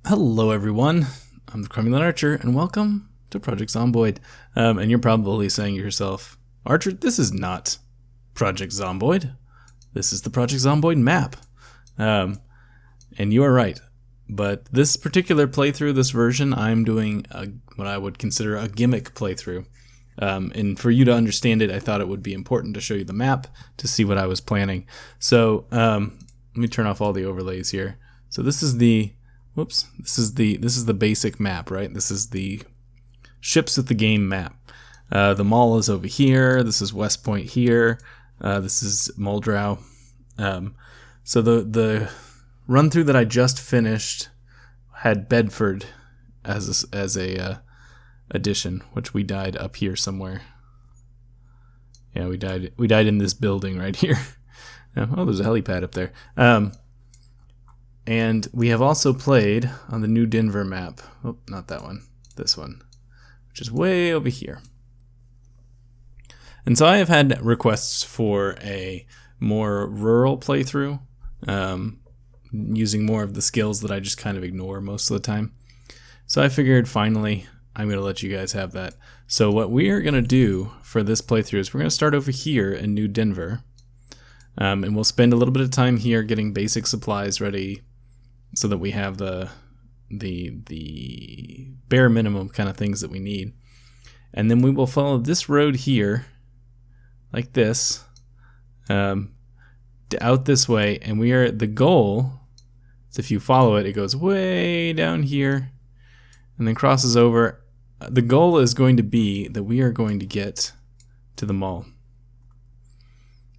Hello everyone, I'm the Crumulent Archer, and welcome to Project Zomboid. And you're probably saying to yourself, Archer, this is not Project Zomboid. This is the Project Zomboid map. And you are right. But this particular playthrough, this version, I'm doing what I would consider a gimmick playthrough. And for you to understand it, I thought it would be important to show you the map to see what I was planning. So let me turn off all the overlays here. So this is the this is the basic map, right? This is the ships with the game map. The mall is over here. This is West Point here. This is Muldrow. So the run through that I just finished had Bedford as a addition, which we died up here somewhere. Yeah, we died in this building right here. Oh, there's a helipad up there. And we have also played on the New Denver map. Oh, not that one. This one, which is way over here. And so I have had requests for a more rural playthrough, using more of the skills that I just kind of ignore most of the time. So I figured finally I'm going to let you guys have that. So what we are going to do for this playthrough is we're going to start over here in New Denver. And we'll spend a little bit of time here getting basic supplies ready so that we have the bare minimum kind of things that we need. And then we will follow this road here, like this, out this way. And the goal is, if you follow it, it goes way down here and then crosses over. The goal is going to be that we are going to get to the mall.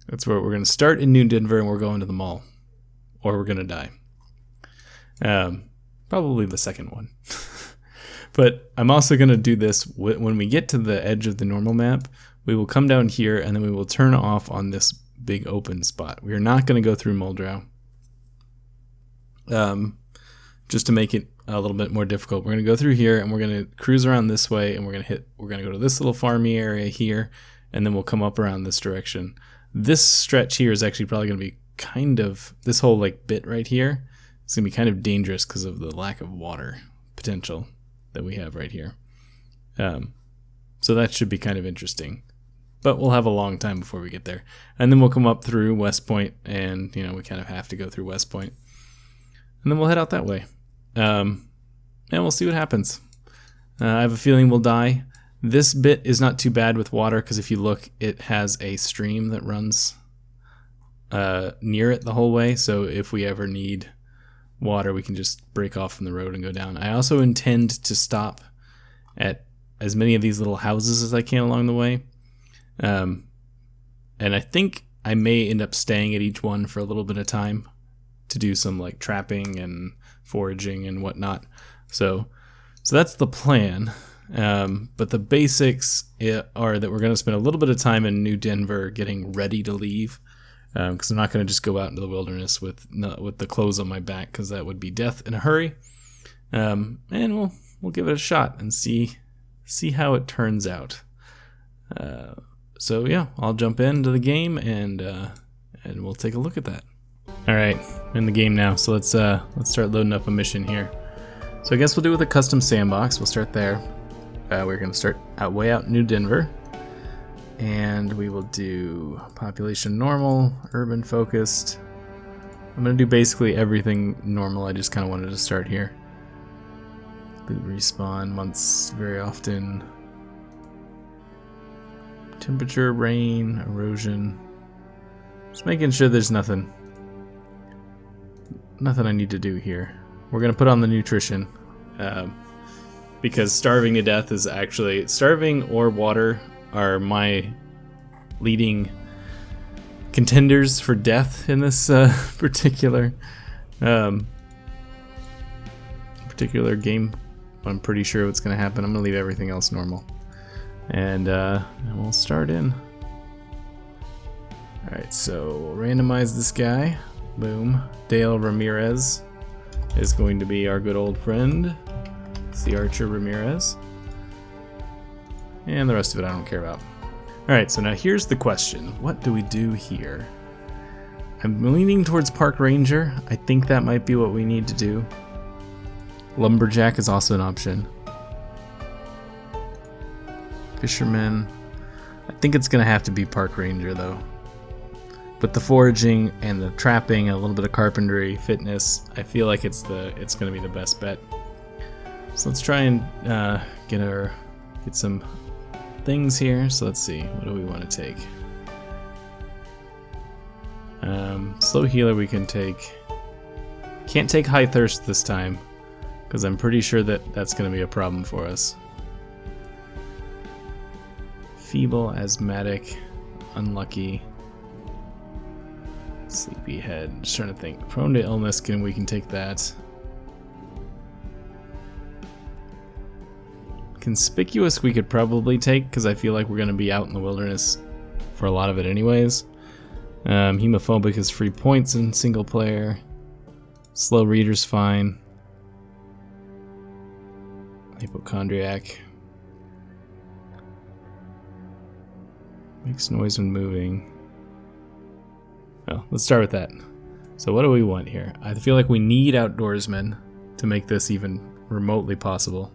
That's where we're going to start in New Denver, and we're going to the mall, or we're going to die. Probably the second one. But I'm also going to do this when we get to the edge of the normal map. We will come down here, and then we will turn off on this big open spot. We are not going to go through Muldrow, just to make it a little bit more difficult. We're going to go through here, and we're going to cruise around this way, and we're going to go to this little farmy area here, and then we'll come up around this direction. This stretch here is actually probably going to be this whole bit right here. It's going to be kind of dangerous because of the lack of water potential that we have right here. So that should be kind of interesting. But we'll have a long time before we get there. And then we'll come up through West Point, and we kind of have to go through West Point. And then we'll head out that way. And we'll see what happens. I have a feeling we'll die. This bit is not too bad with water, because if you look, it has a stream that runs near it the whole way. So if we ever need water, we can just break off from the road and go down. I also intend to stop at as many of these little houses as I can along the way. And I think I may end up staying at each one for a little bit of time to do some trapping and foraging and whatnot. So that's the plan. But the basics are that we're going to spend a little bit of time in New Denver getting ready to leave. Because I'm not going to just go out into the wilderness with the clothes on my back, because that would be death in a hurry. And we'll give it a shot and see how it turns out. So yeah, I'll jump into the game and we'll take a look at that. All right, I'm in the game now, so let's start loading up a mission here. So I guess we'll do it with a custom sandbox. We'll start there. We're going to start way out in New Denver. And we will do population normal, urban focused. I'm going to do basically everything normal. I just kind of wanted to start here. Loot respawn, months very often. Temperature, rain, erosion. Just making sure there's nothing I need to do here. We're going to put on the nutrition. Because starving to death is actually... Starving or water are my leading contenders for death in this particular game. I'm pretty sure what's going to happen. I'm going to leave everything else normal. And we'll start in. Alright, so we'll randomize this guy. Boom. Dale Ramirez is going to be our good old friend. It's the Archer Ramirez. And the rest of it I don't care about. Alright, so now here's the question. What do we do here? I'm leaning towards Park Ranger. I think that might be what we need to do. Lumberjack is also an option. Fisherman. I think it's gonna have to be park ranger though. With the foraging and the trapping and a little bit of carpentry, fitness, I feel like it's gonna be the best bet. So let's try and get some things here. So let's see, what do we want to take? Slow healer we can take. Can't take high thirst this time because I'm pretty sure that that's going to be a problem for us. Feeble, asthmatic, unlucky, sleepyhead. Just trying to think. Prone to illness, we can take that. Conspicuous we could probably take because I feel like we're going to be out in the wilderness for a lot of it anyways. Hemophobic is free points in single player. Slow reader's fine. Hypochondriac. Makes noise when moving. Well, let's start with that. So what do we want here? I feel like we need outdoorsmen to make this even remotely possible.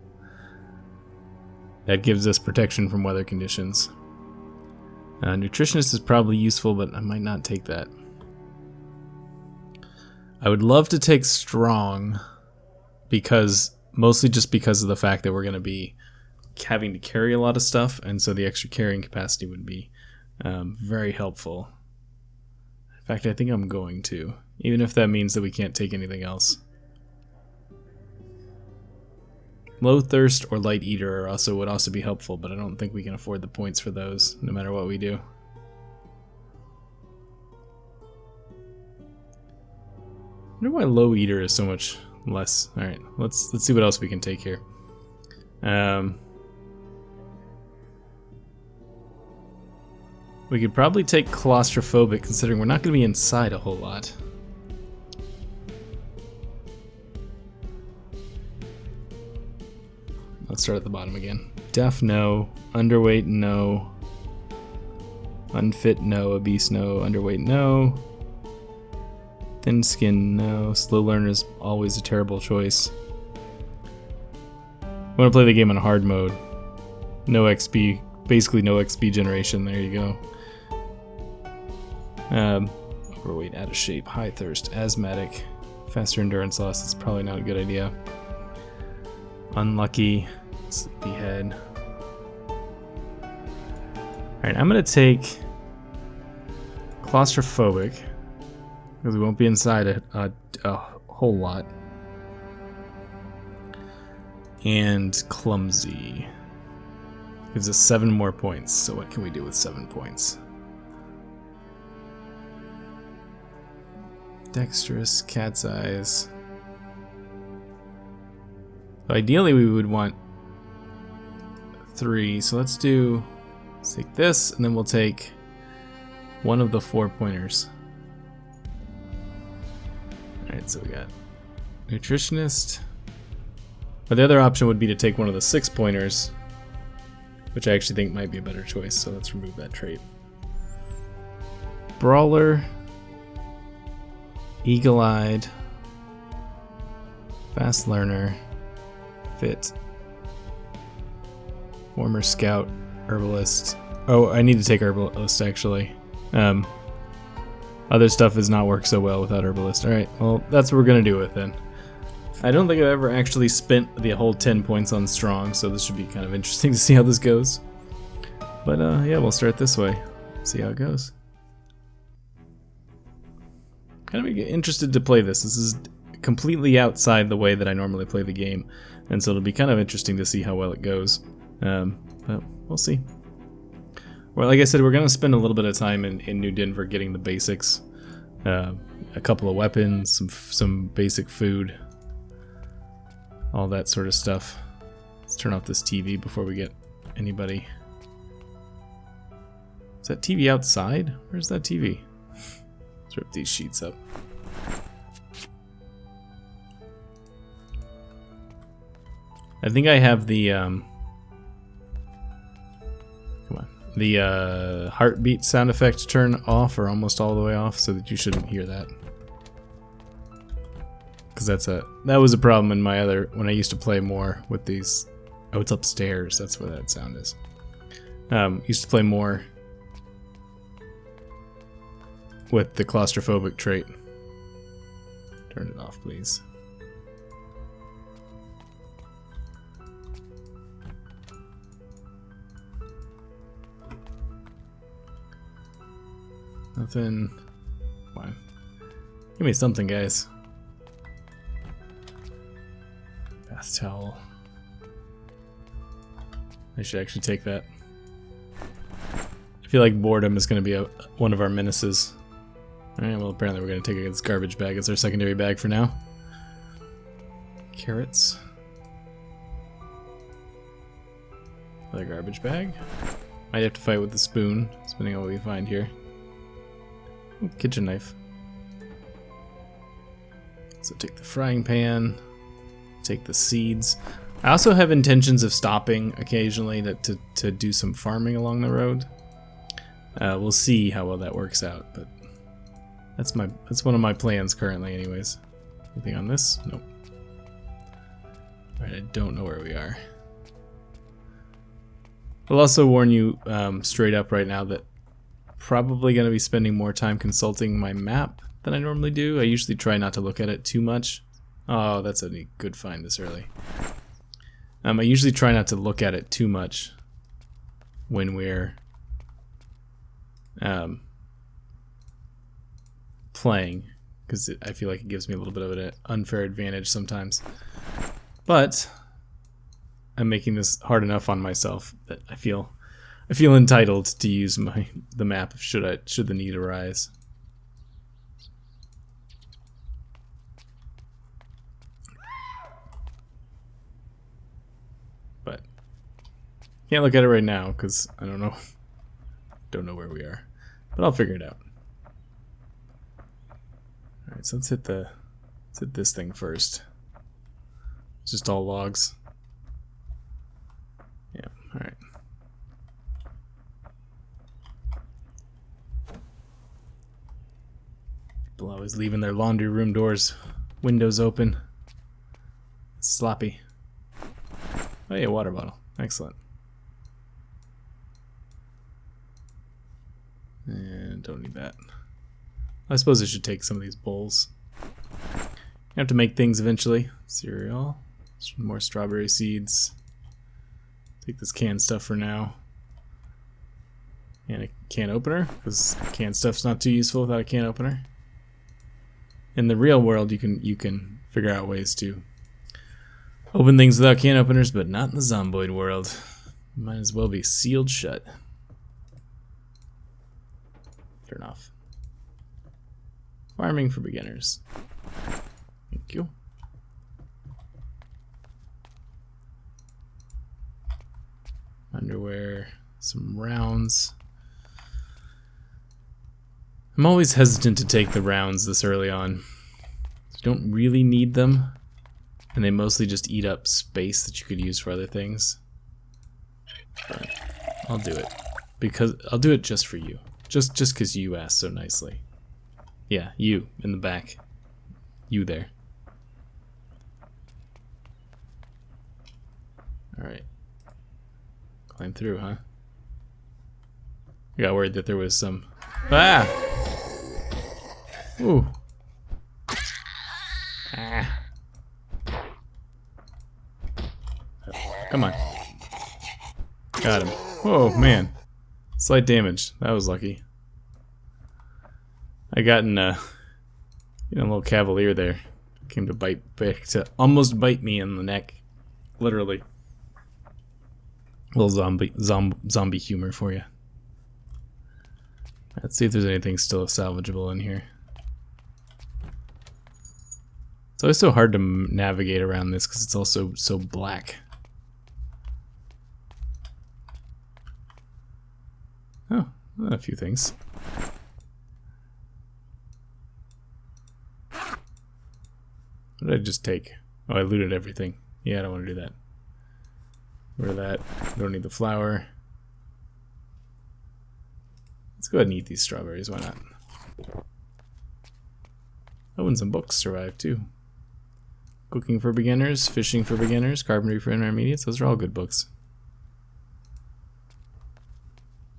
That gives us protection from weather conditions. Nutritionist is probably useful, but I might not take that. I would love to take strong, mostly just because of the fact that we're going to be having to carry a lot of stuff, and so the extra carrying capacity would be very helpful. In fact, I think I'm going to, even if that means that we can't take anything else. Low thirst or light eater would also be helpful, but I don't think we can afford the points for those, no matter what we do. I wonder why low eater is so much less. All right, let's see what else we can take here. We could probably take claustrophobic, considering we're not going to be inside a whole lot. Let's start at the bottom again. Deaf, no. Underweight, no. Unfit, no. Obese, no. Underweight, no. Thin skin, no. Slow learner is always a terrible choice. I want to play the game on hard mode. No XP, basically no XP generation. There you go. Overweight, out of shape, high thirst, asthmatic, faster endurance loss. It's probably not a good idea. Unlucky, sleepyhead. Alright, I'm gonna take claustrophobic because we won't be inside a whole lot. And clumsy gives us 7 more points. So what can we do with 7 points? Dexterous, cat's eyes. Ideally, we would want 3, so let's take this, and then we'll take one of the 4 pointers. Alright, so we got nutritionist. But the other option would be to take one of the 6 pointers, which I actually think might be a better choice, so let's remove that trait. Brawler, eagle-eyed, fast learner, fit, former scout, herbalist. Oh, I need to take herbalist actually. Other stuff does not work so well without herbalist. Alright, well that's what we're gonna do with then. I don't think I've ever actually spent the whole 10 points on strong, so this should be kind of interesting to see how this goes. But yeah, we'll start this way. See how it goes. Kind of interested to play this. This is completely outside the way that I normally play the game, and so it'll be kind of interesting to see how well it goes. But we'll see. Well, like I said, we're going to spend a little bit of time in New Denver getting the basics. A couple of weapons, some basic food, all that sort of stuff. Let's turn off this TV before we get anybody. Is that TV outside? Where's that TV? Let's rip these sheets up. I think I have the the heartbeat sound effect turned off or almost all the way off, so that you shouldn't hear that. Because because that was a problem in my other, when I used to play more with these. Oh, it's upstairs. That's what that sound is. Used to play more with the claustrophobic trait. Turn it off, please. Nothing. Come on. Give me something, guys. Bath towel. I should actually take that. I feel like boredom is going to be one of our menaces. Alright, well apparently we're going to take this garbage bag as our secondary bag for now. Carrots. Another garbage bag. Might have to fight with the spoon, depending on what we find here. Ooh, kitchen knife. So take the frying pan, take the seeds. I also have intentions of stopping occasionally to do some farming along the road. We'll see how well that works out, but that's one of my plans currently anyways. Anything on this? Nope. Alright, I don't know where we are. I'll also warn you straight up right now that probably going to be spending more time consulting my map than I normally do. I usually try not to look at it too much. Oh, that's a good find this early. I usually try not to look at it too much when we're playing, because I feel like it gives me a little bit of an unfair advantage sometimes. But I'm making this hard enough on myself that I feel entitled to use the map should the need arise. But can't look at it right now because I don't know where we are. But I'll figure it out. Alright, so let's hit this thing first. It's just all logs. Yeah, alright. People always leaving their laundry room windows open. It's sloppy. Oh yeah, water bottle. Excellent. And don't need that. I suppose I should take some of these bowls. I have to make things eventually. Cereal. Some more strawberry seeds. Take this canned stuff for now. And a can opener, because canned stuff's not too useful without a can opener. In the real world, you can figure out ways to open things without can openers, but not in the Zomboid world. Might as well be sealed shut. Turn off. Farming for beginners. Thank you. Underwear, some rounds. I'm always hesitant to take the rounds this early on. You don't really need them, and they mostly just eat up space that you could use for other things. But I'll do it because I'll do it just for you, just because you asked so nicely. Yeah, you in the back, you there. All right, climb through, huh? I got worried that there was some. Ah! Ooh. Ah. Come on. Got him. Whoa, man. Slight damage. That was lucky. I got in a little cavalier there. Came to almost bite me in the neck. Literally. A little zombie humor for you. Let's see if there's anything still salvageable in here. It's always so hard to navigate around this because it's also so black. Oh, a few things. What did I just take? Oh, I looted everything. Yeah, I don't want to do that. Rid of that. Don't need the flour. Let's go ahead and eat these strawberries. Why not? Oh, and some books survived too. Cooking for Beginners, Fishing for Beginners, Carpentry for Intermediates. Those are all good books.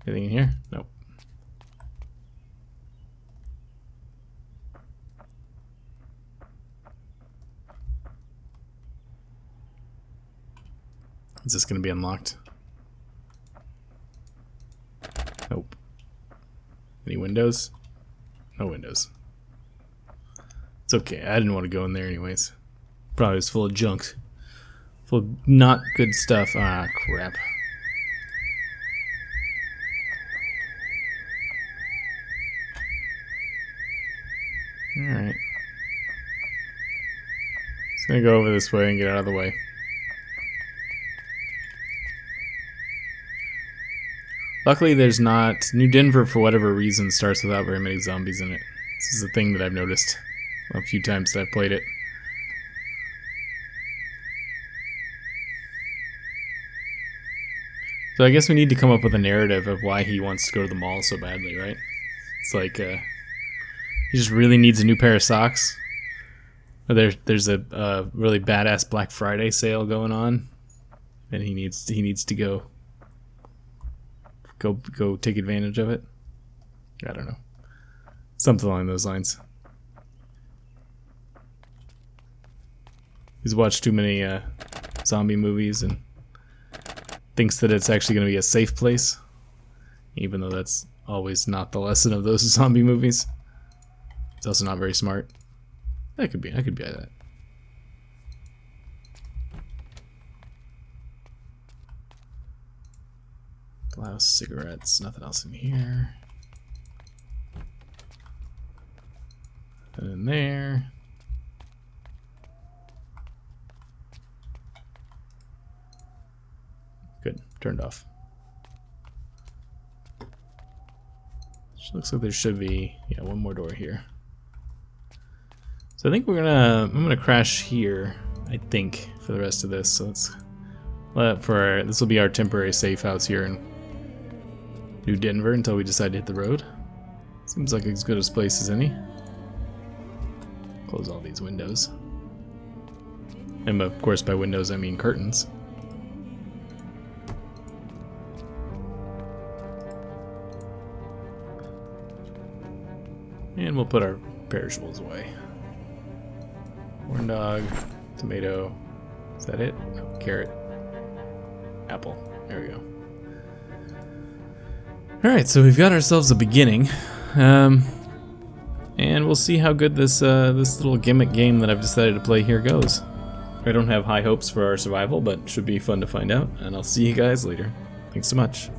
Anything in here? Nope. Is this going to be unlocked? Nope. Any windows? No windows. It's okay. I didn't want to go in there anyways. Probably was full of junk. Full of not good stuff. Ah, crap. Alright. Just gonna go over this way and get out of the way. Luckily there's not... New Denver, for whatever reason, starts without very many zombies in it. This is a thing that I've noticed a few times that I've played it. So I guess we need to come up with a narrative of why he wants to go to the mall so badly, right? It's like, he just really needs a new pair of socks. Or there's a really badass Black Friday sale going on, and he needs to go take advantage of it. I don't know, something along those lines. He's watched too many zombie movies and thinks that it's actually going to be a safe place, even though that's always not the lesson of those zombie movies. It's also not very smart. I could buy that. Blouse, cigarettes, nothing else in here. And in there. Good, turned off. Looks like there should be, yeah, one more door here. So I think I'm gonna crash here, I think, for the rest of this. So let's this will be our temporary safe house here in New Denver until we decide to hit the road. Seems like as good a place as any. Close all these windows. And of course by windows I mean curtains. And we'll put our perishables away. Corn dog, tomato, is that it? No, carrot, apple, there we go. Alright, so we've got ourselves a beginning, and we'll see how good this little gimmick game that I've decided to play here goes. I don't have high hopes for our survival, but should be fun to find out, and I'll see you guys later. Thanks so much.